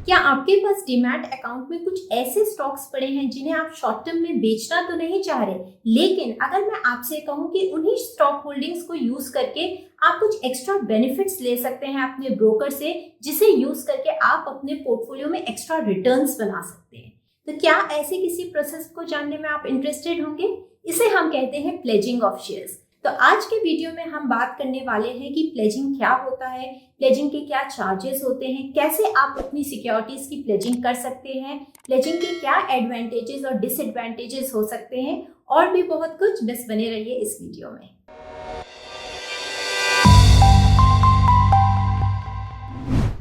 क्या आपके पास demat account में कुछ ऐसे स्टॉक्स पड़े हैं जिन्हें आप शॉर्ट टर्म में बेचना तो नहीं चाह रहे, लेकिन अगर मैं आपसे कहूं कि उन्हीं स्टॉक होल्डिंग्स को यूज करके आप कुछ एक्स्ट्रा बेनिफिट्स ले सकते हैं अपने ब्रोकर से, जिसे यूज करके आप अपने पोर्टफोलियो में एक्स्ट्रा रिटर्न्स बना सकते हैं। तो क्या ऐसे किसी प्रोसेस को जानने में आप इंटरेस्टेड होंगे? इसे हम कहते हैं प्लेजिंग ऑफ शेयर्स। तो आज के वीडियो में हम बात करने वाले हैं कि प्लेजिंग क्या होता है, प्लेजिंग के क्या चार्जेस होते हैं, कैसे आप अपनी सिक्योरिटीज की प्लेजिंग कर सकते हैं, प्लेजिंग के क्या एडवांटेजेस और डिसएडवांटेजेस हो सकते हैं, और भी बहुत कुछ। बस बने रहिए इस वीडियो में।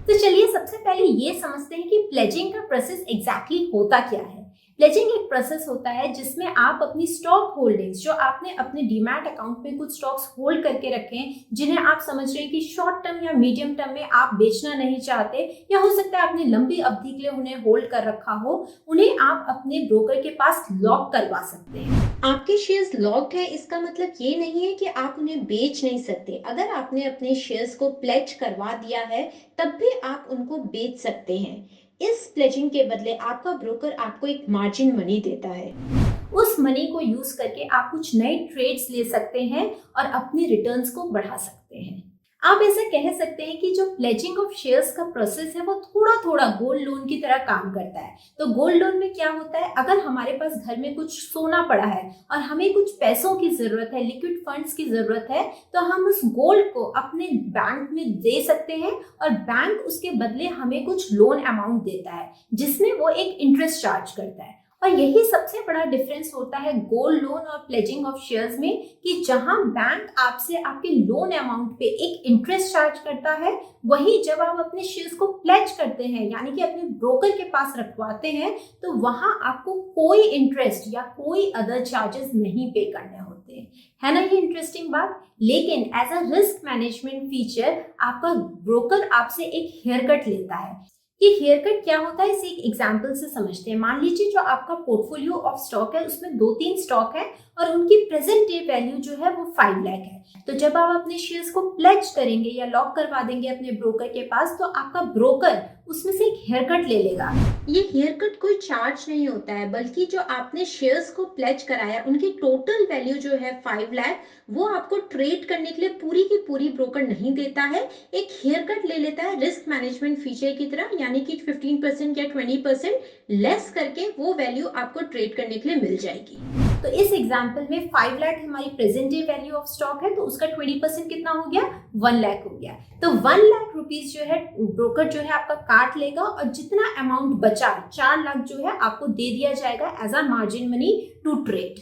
तो चलिए सबसे पहले ये समझते हैं कि प्लेजिंग का प्रोसेस एग्जैक्टली होता क्या है। प्लेजिंग एक प्रोसेस होता है जिसमें आप अपनी स्टॉक होल्डिंग्स, जो आपने अपने डीमैट अकाउंट में कुछ स्टॉक्स होल्ड करके रखे हैं, जिन्हें आप समझ रहे हैं कि शॉर्ट टर्म या मीडियम टर्म में आप बेचना नहीं चाहते, या हो सकता है आपने लंबी अवधि के लिए उन्हें होल्ड कर रखा हो, उन्हें आप अपने ब्रोकर के पास लॉक करवा सकते हैं। आपके शेयर्स लॉक्ड है, इसका मतलब ये नहीं है कि आप उन्हें बेच नहीं सकते। अगर आपने अपने शेयर्स को प्लेज करवा दिया है तब भी आप उनको बेच सकते हैं। इस प्लेजिंग के बदले आपका ब्रोकर आपको एक मार्जिन मनी देता है। उस मनी को यूज करके आप कुछ नए ट्रेड्स ले सकते हैं और अपनी रिटर्न्स को बढ़ा सकते हैं। आप ऐसा कह सकते हैं कि जो प्लेजिंग ऑफ शेयर्स का प्रोसेस है वो थोड़ा थोड़ा गोल्ड लोन की तरह काम करता है। तो गोल्ड लोन में क्या होता है, अगर हमारे पास घर में कुछ सोना पड़ा है और हमें कुछ पैसों की जरूरत है, लिक्विड फंड्स की जरूरत है, तो हम उस गोल्ड को अपने बैंक में दे सकते हैं और बैंक उसके बदले हमें कुछ लोन अमाउंट देता है, जिसमें वो एक इंटरेस्ट चार्ज करता है। और यही सबसे बड़ा डिफरेंस होता है गोल्ड लोन और प्लेजिंग ऑफ शेयर्स में, कि जहां बैंक आपसे आपके लोन अमाउंट पे एक इंटरेस्ट चार्ज करता है, वही जब आप अपने शेयर्स को प्लेज करते हैं, यानी कि अपने ब्रोकर के पास रखवाते हैं, तो वहां आपको कोई इंटरेस्ट या कोई अदर चार्जेस नहीं पे करने होते हैं। है ना ये इंटरेस्टिंग बात। लेकिन as a risk management feature आपका ब्रोकर आपसे एक हेयर कट लेता है। ये हेयर कट क्या होता है, इसे एक एग्जांपल से समझते हैं। मान लीजिए जो आपका पोर्टफोलियो ऑफ स्टॉक है, उसमें 2-3 स्टॉक है और उनकी प्रेजेंट डे वैल्यू जो है वो 5 लाख है। तो जब आप अपने शेयर्स को प्लेज करेंगे या लॉक करवा देंगे अपने ब्रोकर के पास, तो आपका ब्रोकर उसमें से एक हेयर कट ले लेगा। ये हेयर कट कोई चार्ज नहीं होता है, बल्कि जो आपने शेयर्स को प्लेज कराया उनकी टोटल वैल्यू जो है 5 लाख, वो आपको ट्रेड करने के लिए पूरी की पूरी ब्रोकर नहीं देता है, एक हेयर कट ले लेता है रिस्क मैनेजमेंट फीचर की तरह, यानी कि 15% या 20% लेस करके वो वैल्यू आपको ट्रेड करने के लिए मिल जाएगी। तो इस एग्जाम्पल में 5 लाख हमारी present day value of stock है, तो उसका 20% कितना हो गया, 1 लाख हो गया। तो 1 लाख रुपीज जो है ब्रोकर जो है आपका काट लेगा, और जितना अमाउंट बचा 4 लाख जो है आपको दे दिया जाएगा as a margin money to trade.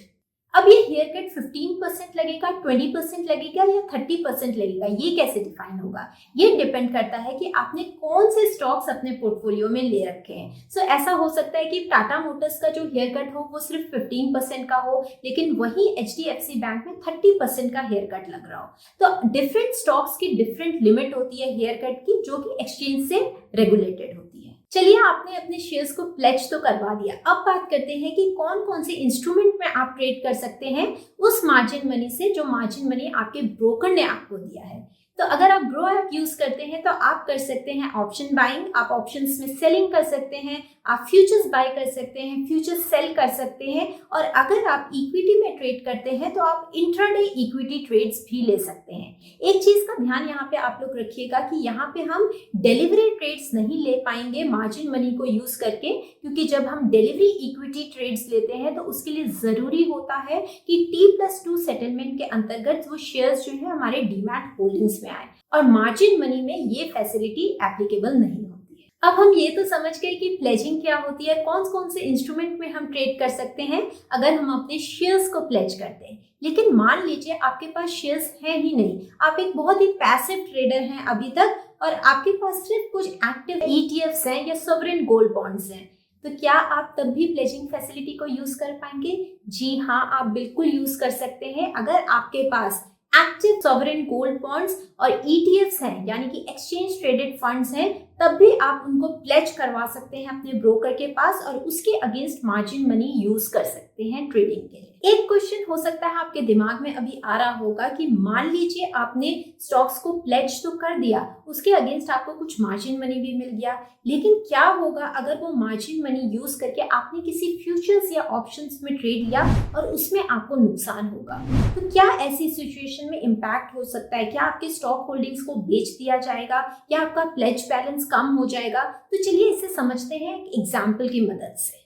अब ये हेयर कट 15% लगेगा, 20% लगेगा या 30% लगेगा, ये कैसे डिफाइन होगा? ये डिपेंड करता है कि आपने कौन से स्टॉक्स अपने पोर्टफोलियो में ले रखे हैं। सो ऐसा हो सकता है कि टाटा मोटर्स का जो हेयर कट हो वो सिर्फ 15% का हो, लेकिन वही HDFC बैंक में 30% का हेयर कट लग रहा हो। तो डिफरेंट स्टॉक्स की डिफरेंट लिमिट होती है हेयर कट की, जो कि एक्सचेंज से रेगुलेटेड होती है। चलिए, आपने अपने शेयर्स को प्लेज तो करवा दिया। अब बात करते हैं कि कौन कौन से इंस्ट्रूमेंट में आप ट्रेड कर सकते हैं उस मार्जिन मनी से, जो मार्जिन मनी आपके ब्रोकर ने आपको दिया है। तो अगर आप ग्रो ऐप यूज करते हैं तो आप कर सकते हैं ऑप्शन बाइंग, आप ऑप्शंस में सेलिंग कर सकते हैं, आप फ्यूचर्स बाय कर सकते हैं, फ्यूचर्स सेल कर सकते हैं, और अगर आप इक्विटी में ट्रेड करते हैं तो आप इंट्राडे इक्विटी ट्रेड्स भी ले सकते हैं। एक चीज का ध्यान यहाँ पे आप लोग रखिएगा कि यहाँ पे हम डिलीवरी ट्रेड्स नहीं ले पाएंगे मार्जिन मनी को यूज करके, क्योंकि जब हम डिलीवरी इक्विटी ट्रेड्स लेते हैं तो उसके लिए जरूरी होता है कि T+2 सेटलमेंट के अंतर्गत वो शेयर्स जो है हमारे डीमैट होल्डिंग्स में आए, और मार्जिन मनी में ये फैसिलिटी एप्लीकेबल नहीं होती है। अब हम ये तो समझ गए कि प्लेजिंग क्या होती है, कौन कौन से इंस्ट्रूमेंट में हम ट्रेड कर सकते हैं अगर हम अपने शेयर्स को प्लेज करते हैं। लेकिन मान लीजिए आपके पास शेयर्स है ही नहीं, आप एक बहुत ही पैसिव ट्रेडर हैं अभी तक, और आपके पास सिर्फ कुछ एक्टिव ETFs हैं या सॉवरेन गोल्ड बॉन्ड्स हैं, तो क्या आप तब भी प्लेजिंग फैसिलिटी को यूज कर पाएंगे? जी हाँ, आप बिल्कुल यूज कर सकते हैं। अगर आपके पास एक्टिव सॉवरेन गोल्ड बॉन्ड्स और ETFs हैं, यानी कि एक्सचेंज ट्रेडेड फंड्स हैं, तब भी आप उनको प्लेज करवा सकते हैं अपने ब्रोकर के पास और उसके अगेंस्ट मार्जिन मनी यूज कर सकते हैं ट्रेडिंग के लिए। एक क्वेश्चन हो सकता है आपके दिमाग में अभी आ रहा होगा कि मान लीजिए आपने स्टॉक्स को प्लेज तो कर दिया, उसके अगेंस्ट आपको कुछ मार्जिन मनी भी मिल गया, लेकिन क्या होगा अगर वो मार्जिन मनी यूज करके आपने किसी फ्यूचर्स या ऑप्शंस में ट्रेड लिया और उसमें आपको नुकसान होगा? तो क्या ऐसी सिचुएशन में इम्पैक्ट हो सकता है? क्या आपके स्टॉक होल्डिंग्स को बेच दिया जाएगा या आपका प्लेज बैलेंस कम हो जाएगा? तो चलिए इसे समझते हैं एक एग्जाम्पल की मदद से।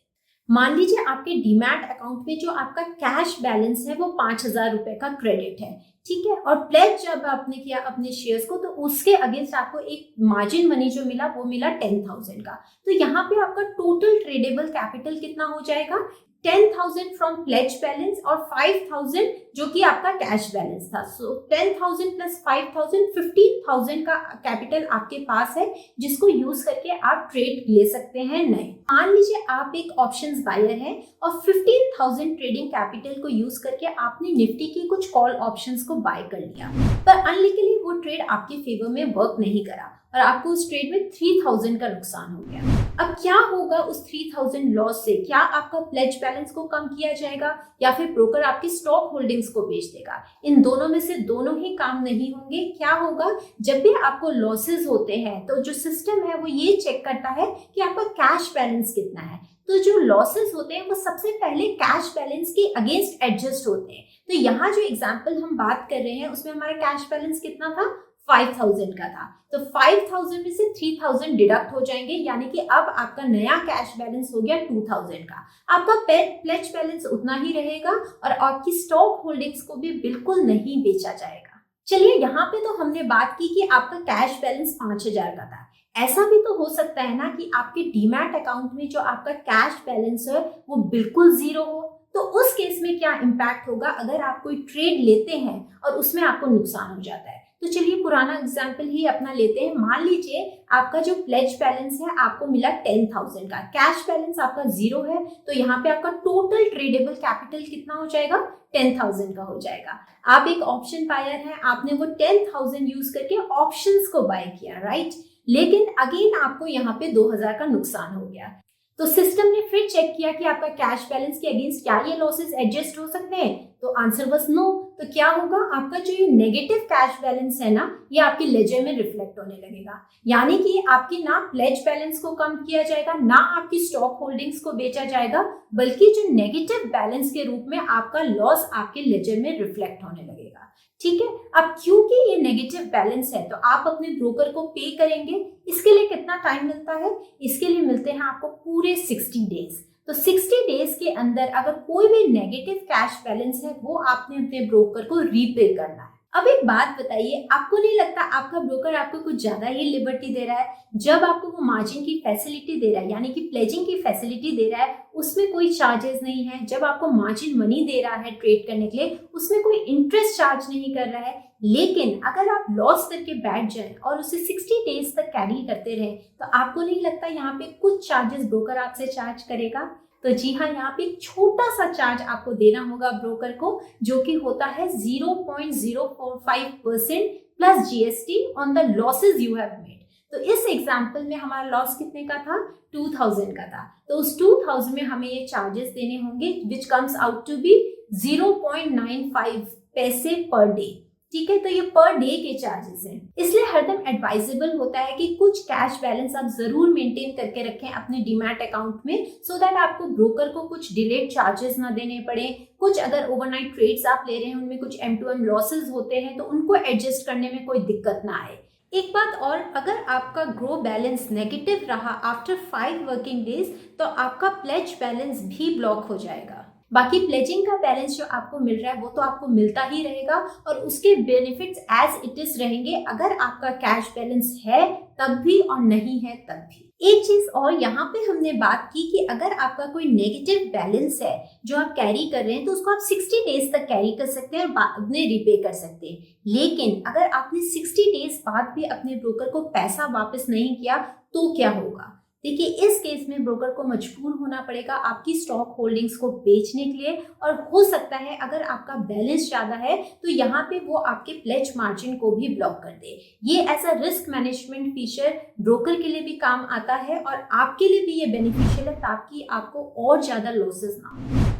मान लीजिए आपके डीमैट अकाउंट में जो आपका कैश बैलेंस है वो 5,000 रुपए का क्रेडिट है, ठीक है, और प्लेज जब आपने किया अपने शेयर्स को तो उसके अगेंस्ट आपको एक मार्जिन मनी जो मिला वो मिला 10,000 का। तो यहाँ पे आपका टोटल ट्रेडेबल कैपिटल कितना हो जाएगा? 10,000 फ्रॉम प्लेज बैलेंस और 5,000 जो कि आपका कैश बैलेंस था। सो 10,000 प्लस 5,000 15,000 का कैपिटल आपके पास है जिसको यूज करके आप ट्रेड ले सकते हैं नए। मान लीजिए आप एक ऑप्शंस बायर हैं और 15,000 ट्रेडिंग कैपिटल को यूज करके आपने निफ्टी की कुछ कॉल ऑप्शंस को बाय कर लिया, पर अनलकीली वो ट्रेड आपके फेवर में वर्क नहीं करा और आपको उस ट्रेड में 3,000 का नुकसान हो गया। अब क्या होगा उस 3,000 लॉस से? क्या आपका प्लेज बैलेंस को कम किया जाएगा या फिर ब्रोकर आपकी स्टॉक होल्डिंग्स को बेच देगा? इन दोनों में से दोनों ही काम नहीं होंगे। क्या होगा, जब भी आपको लॉसेस होते हैं तो जो सिस्टम है वो ये चेक करता है कि आपका कैश बैलेंस कितना है। तो जो लॉसेस होते हैं वो सबसे पहले कैश बैलेंस के अगेंस्ट एडजस्ट होते हैं। तो यहाँ जो एग्जाम्पल हम बात कर रहे हैं उसमें हमारा कैश बैलेंस कितना था? 5,000 का था। तो 5,000 में से 3,000 डिडक्ट हो जाएंगे, यानी कि अब आपका नया कैश बैलेंस हो गया 2,000 का। आपका प्लेज बैलेंस उतना ही रहेगा और आपकी स्टॉक होल्डिंग्स को भी बिल्कुल नहीं बेचा जाएगा। चलिए यहाँ पे तो हमने बात की कि आपका कैश बैलेंस 5,000 का था। ऐसा भी तो हो सकता है ना कि आपके डीमैट अकाउंट में जो आपका कैश बैलेंस है वो बिल्कुल जीरो हो। तो उस केस में क्या इम्पैक्ट होगा अगर आप कोई ट्रेड लेते हैं और उसमें आपको नुकसान हो जाता है? तो चलिए पुराना एग्जाम्पल ही अपना लेते हैं। मान लीजिए आपका जो प्लेज बैलेंस है आपको मिला 10,000 का, कैश बैलेंस आपका जीरो है, तो यहाँ पे आपका टोटल ट्रेडेबल कैपिटल कितना हो जाएगा? 10,000 का हो जाएगा। आप एक ऑप्शन बायर हैं, आपने वो 10,000 यूज करके ऑप्शंस को बाय किया, राइट? लेकिन अगेन आपको यहाँ पे 2,000 का नुकसान हो गया। तो सिस्टम ने फिर चेक किया कि आपका कैश बैलेंस के अगेंस्ट क्या ये लॉसेस एडजस्ट हो सकते हैं, तो आंसर वाज नो। तो क्या होगा, आपका जो ये नेगेटिव कैश बैलेंस है ना ये आपके लेजर में रिफ्लेक्ट होने लगेगा, यानी कि आपकी ना प्लेज बैलेंस को कम किया जाएगा ना आपकी स्टॉक होल्डिंग्स को बेचा जाएगा, बल्कि जो नेगेटिव बैलेंस के रूप में आपका लॉस आपके लेजर में रिफ्लेक्ट होने लगेगा। ठीक है, अब क्योंकि ये नेगेटिव बैलेंस है तो आप अपने ब्रोकर को पे करेंगे। इसके लिए कितना टाइम मिलता है? इसके लिए मिलते हैं आपको पूरे 60 डेज। तो 60 डेज के अंदर अगर कोई भी नेगेटिव कैश बैलेंस है वो आपने अपने ब्रोकर को रीपे करना है। अब एक बात बताइए, आपको नहीं लगता आपका ब्रोकर आपको कुछ ज्यादा ही लिबर्टी दे रहा है? जब आपको वो मार्जिन की फैसिलिटी दे रहा है, यानी कि प्लेजिंग की फैसिलिटी दे रहा है, उसमें कोई चार्जेस नहीं है। जब आपको मार्जिन मनी दे रहा है ट्रेड करने के लिए, उसमें कोई इंटरेस्ट चार्ज नहीं कर रहा है। लेकिन अगर आप लॉस करके बैठ जाए और उसे 60 डेज तक कैरी करते रहे तो आपको नहीं लगता यहाँ पे कुछ चार्जेस ब्रोकर आपसे चार्ज करेगा? तो जी हाँ, यहाँ पे एक छोटा सा चार्ज आपको देना होगा ब्रोकर को, जो कि होता है 0.045% plus GST on the losses you have made. तो इस एग्जाम्पल में हमारा लॉस कितने का था? 2,000 का था। तो उस 2,000 में हमें ये चार्जेस देने होंगे which comes out to be 0.95 पैसे पर डे। ठीक है, तो ये पर डे के चार्जेस हैं। इसलिए हरदम एडवाइजेबल होता है कि कुछ कैश बैलेंस आप जरूर मेंटेन करके रखें अपने डीमैट अकाउंट में, सो दैट आपको ब्रोकर को कुछ डिलेड चार्जेस ना देने पड़े। कुछ अगर ओवरनाइट ट्रेड्स आप ले रहे हैं उनमें कुछ M2M लॉसेज होते हैं तो उनको एडजस्ट करने में कोई दिक्कत ना आए। एक बात और, अगर आपका ग्रो बैलेंस नेगेटिव रहा आफ्टर 5 वर्किंग डेज तो आपका प्लेज बैलेंस भी ब्लॉक हो जाएगा। बाकी प्लेजिंग का बैलेंस जो आपको मिल रहा है वो तो आपको मिलता ही रहेगा और उसके बेनिफिट्स एज इट इज रहेंगे, अगर आपका कैश बैलेंस है तब भी और नहीं है तब भी। एक चीज और, यहाँ पे हमने बात की कि अगर आपका कोई नेगेटिव बैलेंस है जो आप कैरी कर रहे हैं तो उसको आप 60 डेज तक कैरी कर सकते हैं और बाद में रिपे कर सकते हैं। लेकिन अगर आपने 60 डेज बाद भी अपने ब्रोकर को पैसा वापस नहीं किया तो क्या होगा? देखिए, इस केस में ब्रोकर को मजबूर होना पड़ेगा आपकी स्टॉक होल्डिंग्स को बेचने के लिए, और हो सकता है अगर आपका बैलेंस ज्यादा है तो यहाँ पे वो आपके प्लेज मार्जिन को भी ब्लॉक कर दे। ये ऐसा रिस्क मैनेजमेंट फीचर ब्रोकर के लिए भी काम आता है और आपके लिए भी ये बेनिफिशियल है ताकि आपको और ज्यादा लॉसेस ना हो।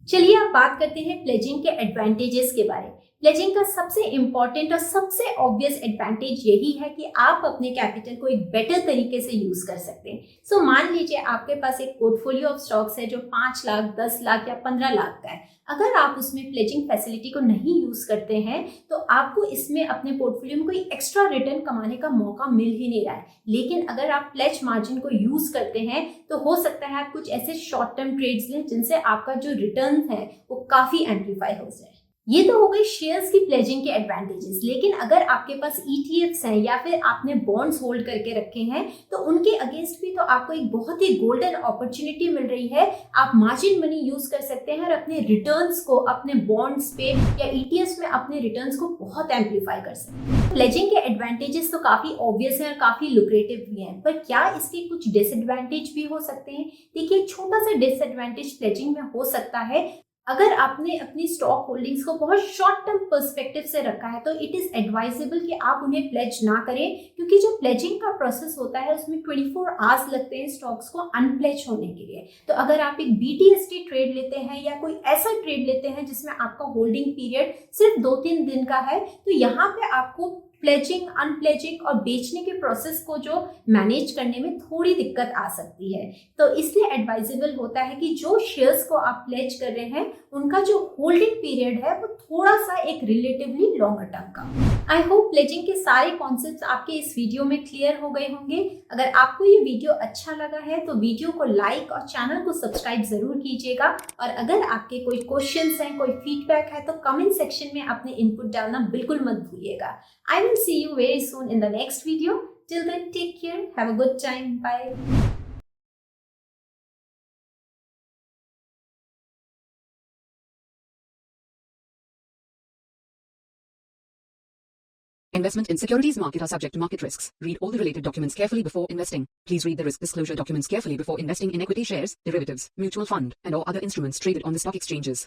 चलिए अब बात करते हैं प्लेजिंग के एडवांटेजेस के बारे में। प्लेजिंग का सबसे इंपॉर्टेंट और सबसे ऑब्वियस एडवांटेज यही है कि आप अपने कैपिटल को एक बेटर तरीके से यूज कर सकते हैं। सो मान लीजिए आपके पास एक पोर्टफोलियो ऑफ स्टॉक्स है जो 5 लाख, 10 लाख या 15 लाख का है। अगर आप उसमें प्लेजिंग फैसिलिटी को नहीं यूज करते हैं तो आपको इसमें अपने पोर्टफोलियो में कोई एक्स्ट्रा रिटर्न कमाने का मौका मिल ही नहीं रहा है। लेकिन अगर आप प्लेज मार्जिन को यूज करते हैं तो हो सकता है आप कुछ ऐसे शॉर्ट टर्म ट्रेड्स लें जिनसे आपका जो रिटर्न है वो काफी एम्पलीफाई हो जाए। ये तो हो गई शेयर्स की प्लेजिंग के एडवांटेजेस। लेकिन अगर आपके पास ETFs हैं या फिर आपने बॉन्ड्स होल्ड करके रखे हैं तो उनके अगेंस्ट भी तो आपको एक बहुत ही गोल्डन अपॉर्चुनिटी मिल रही है। आप मार्जिन मनी यूज कर सकते हैं और अपने रिटर्न्स को अपने बॉन्ड्स पे या ETFs में अपने रिटर्न्स को बहुत एम्पलीफाई कर सकते हैं। प्लेजिंग के एडवांटेजेस तो काफी ऑब्वियस हैं और काफी लुक्रेटिव भी हैं, पर क्या इसके कुछ डिसएडवांटेज भी हो सकते हैं? देखिए, छोटा सा डिसएडवांटेज प्लेजिंग में हो सकता है। अगर आपने अपनी स्टॉक होल्डिंग्स को बहुत शॉर्ट टर्म पर्सपेक्टिव से रखा है तो इट इज एडवाइजेबल कि आप उन्हें प्लेज ना करें, क्योंकि जो प्लेजिंग का प्रोसेस होता है उसमें 24 आवर्स लगते हैं स्टॉक्स को अनप्लेज होने के लिए। तो अगर आप एक BTST ट्रेड लेते हैं या कोई ऐसा ट्रेड लेते हैं जिसमें आपका होल्डिंग पीरियड सिर्फ 2-3 दिन का है, तो यहाँ पे आपको प्लेजिंग, अनप्लेजिंग और बेचने के प्रोसेस को जो मैनेज करने में थोड़ी दिक्कत आ सकती है। तो इसलिए एडवाइजेबल होता है कि जो शेयर्स को आप प्लेज कर रहे हैं उनका जो होल्डिंग पीरियड है वो थोड़ा सा एक रिलेटिवली लॉन्गर टर्म का। आई होप प्लेजिंग के सारे कॉन्सेप्ट्स आपके इस वीडियो में क्लियर हो गए होंगे। अगर आपको ये वीडियो अच्छा लगा है तो वीडियो को लाइक और चैनल को सब्सक्राइब जरूर कीजिएगा। और अगर आपके कोई क्वेश्चंस हैं, कोई फीडबैक है तो कमेंट सेक्शन में अपने इनपुट डालना बिल्कुल मत भूलिएगा। I will see you very soon in the next video. Till then, take care. Have a good time. Bye. Investment in securities market are subject to market risks. Read all the related documents carefully before investing. Please read the risk disclosure documents carefully before investing in equity shares, derivatives, mutual fund, and or other instruments traded on the stock exchanges.